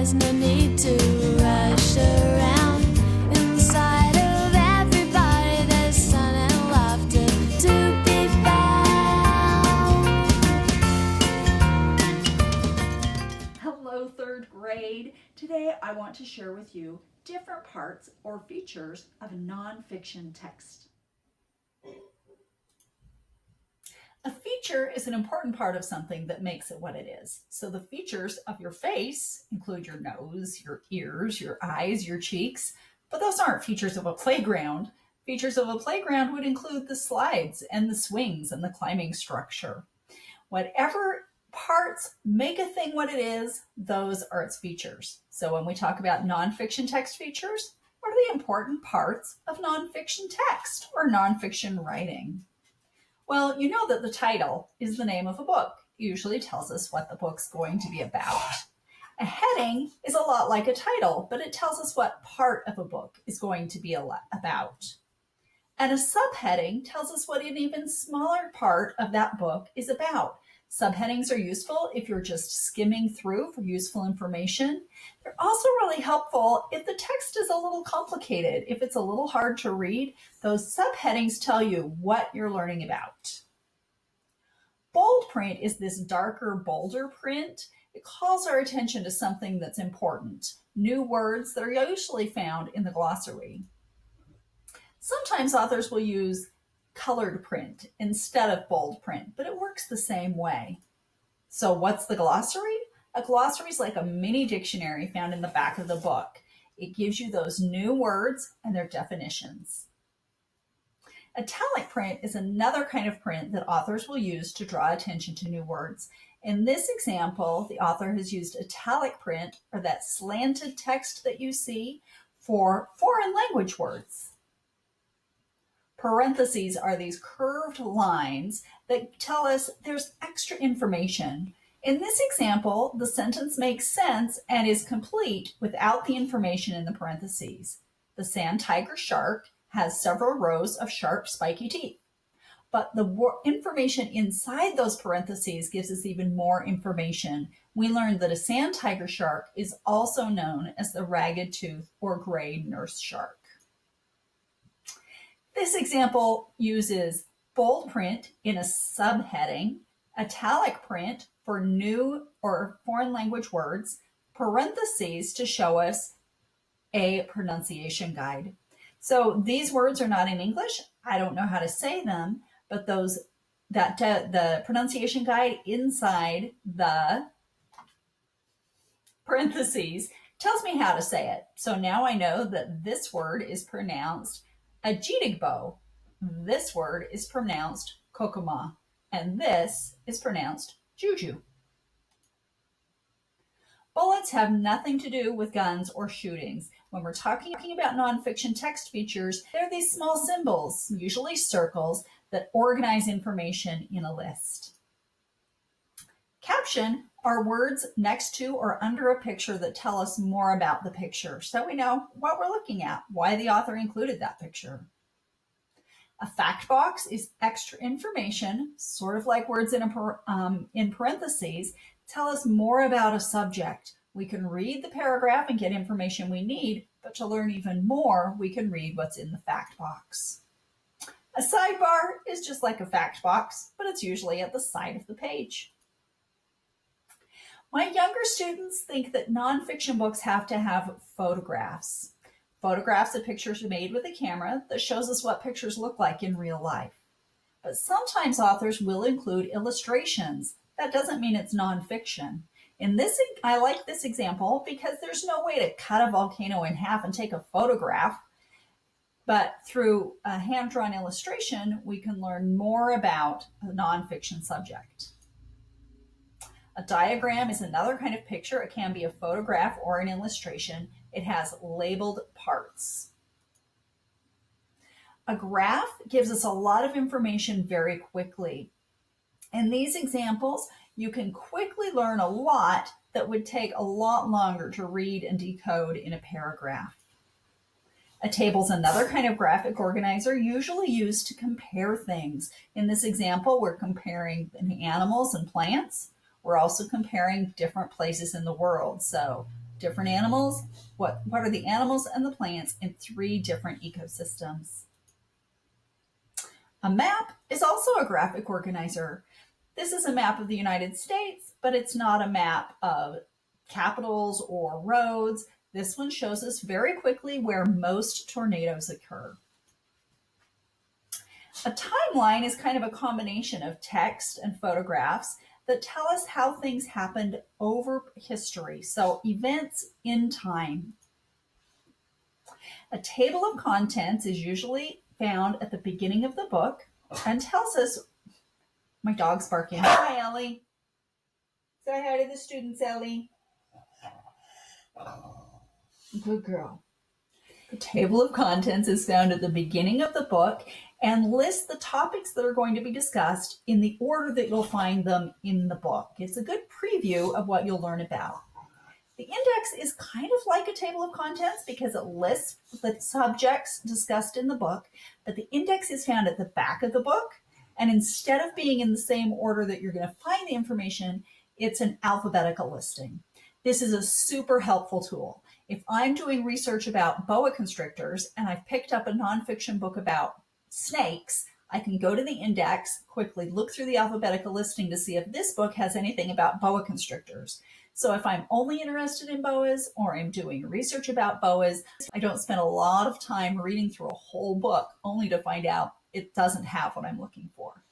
there's no need to rush around. In the sight of everybody, there's sun and laughter to be found. Hello, third grade. Today I want to share with you different parts or features of a nonfiction text. A feature is an important part of something that makes it what it is. So the features of your face include your nose, your ears, your eyes, your cheeks, but those aren't features of a playground. Features of a playground would include the slides and the swings and the climbing structure. Whatever parts make a thing what it is, those are its features. So when we talk about nonfiction text features, what are the important parts of nonfiction text or nonfiction writing? Well, you know that the title is the name of a book. It usually tells us what the book's going to be about. A heading is a lot like a title, but it tells us what part of a book is going to be about. And a subheading tells us what an even smaller part of that book is about. Subheadings are useful if you're just skimming through for useful information. They're also really helpful if the text is a little complicated. If it's a little hard to read, those subheadings tell you what you're learning about. Bold print is this darker, bolder print. It calls our attention to something that's important, new words that are usually found in the glossary. Sometimes authors will use colored print instead of bold print, but it works the same way. So what's the glossary? A glossary is like a mini dictionary found in the back of the book. It gives you those new words and their definitions. Italic print is another kind of print that authors will use to draw attention to new words. In this example, the author has used italic print, or that slanted text that you see, for foreign language words. Parentheses are these curved lines that tell us there's extra information. In this example, the sentence makes sense and is complete without the information in the parentheses. The sand tiger shark has several rows of sharp, spiky teeth. But the information inside those parentheses gives us even more information. We learned that a sand tiger shark is also known as the ragged tooth or gray nurse shark. This example uses bold print in a subheading, italic print for new or foreign language words, parentheses to show us a pronunciation guide. So these words are not in English. I don't know how to say them, but the pronunciation guide inside the parentheses tells me how to say it. So now I know that this word is pronounced Agidigbo. This word is pronounced Kokoma, and this is pronounced Juju. Bullets have nothing to do with guns or shootings. When we're talking about nonfiction text features, they're these small symbols, usually circles, that organize information in a list. Caption are words next to or under a picture that tell us more about the picture, so we know what we're looking at, why the author included that picture. A fact box is extra information, sort of like words in parentheses, tell us more about a subject. We can read the paragraph and get information we need, but to learn even more, we can read what's in the fact box. A sidebar is just like a fact box, but it's usually at the side of the page. My younger students think that nonfiction books have to have photographs. Photographs of pictures made with a camera that shows us what pictures look like in real life. But sometimes authors will include illustrations. That doesn't mean it's nonfiction. I like this example because there's no way to cut a volcano in half and take a photograph. But through a hand-drawn illustration, we can learn more about a nonfiction subject. A diagram is another kind of picture. It can be a photograph or an illustration. It has labeled parts. A graph gives us a lot of information very quickly. In these examples, you can quickly learn a lot that would take a lot longer to read and decode in a paragraph. A table is another kind of graphic organizer usually used to compare things. In this example, we're comparing animals and plants. We're also comparing different places in the world. So Different animals. What are the animals and the plants in 3 different ecosystems? A map is also a graphic organizer. This is a map of the United States, but it's not a map of capitals or roads. This one shows us very quickly where most tornadoes occur. A timeline is kind of a combination of text and photographs that tell us how things happened over history, so events in time. A table of contents is usually found at the beginning of the book and tells us, my dog's barking. Hi, Ellie. Say hi to the students, Ellie. Good girl. The table of contents is found at the beginning of the book and lists the topics that are going to be discussed in the order that you'll find them in the book. It's a good preview of what you'll learn about. The index is kind of like a table of contents because it lists the subjects discussed in the book, but the index is found at the back of the book, and instead of being in the same order that you're going to find the information, it's an alphabetical listing. This is a super helpful tool. If I'm doing research about boa constrictors and I've picked up a nonfiction book about snakes, I can go to the index, quickly look through the alphabetical listing to see if this book has anything about boa constrictors. So if I'm only interested in boas or I'm doing research about boas, I don't spend a lot of time reading through a whole book only to find out it doesn't have what I'm looking for.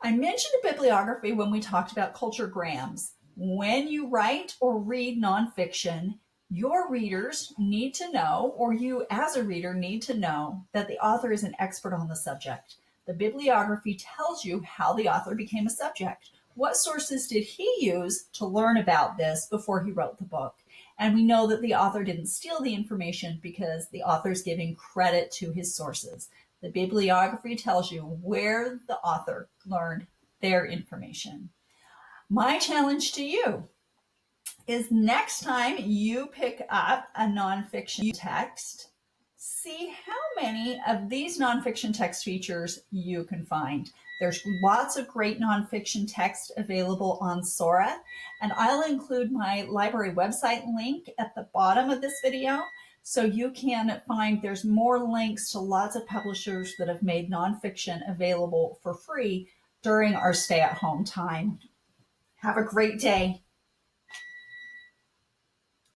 I mentioned a bibliography when we talked about culturegrams. When you write or read nonfiction, your readers need to know, or you as a reader need to know, that the author is an expert on the subject. The bibliography tells you how the author became a subject. What sources did he use to learn about this before he wrote the book? And we know that the author didn't steal the information because the author's giving credit to his sources. The bibliography tells you where the author learned their information. My challenge to you is next time you pick up a nonfiction text, see how many of these nonfiction text features you can find. There's lots of great nonfiction text available on Sora, and I'll include my library website link at the bottom of this video so you can find there's more links to lots of publishers that have made nonfiction available for free during our stay-at-home time. Have a great day.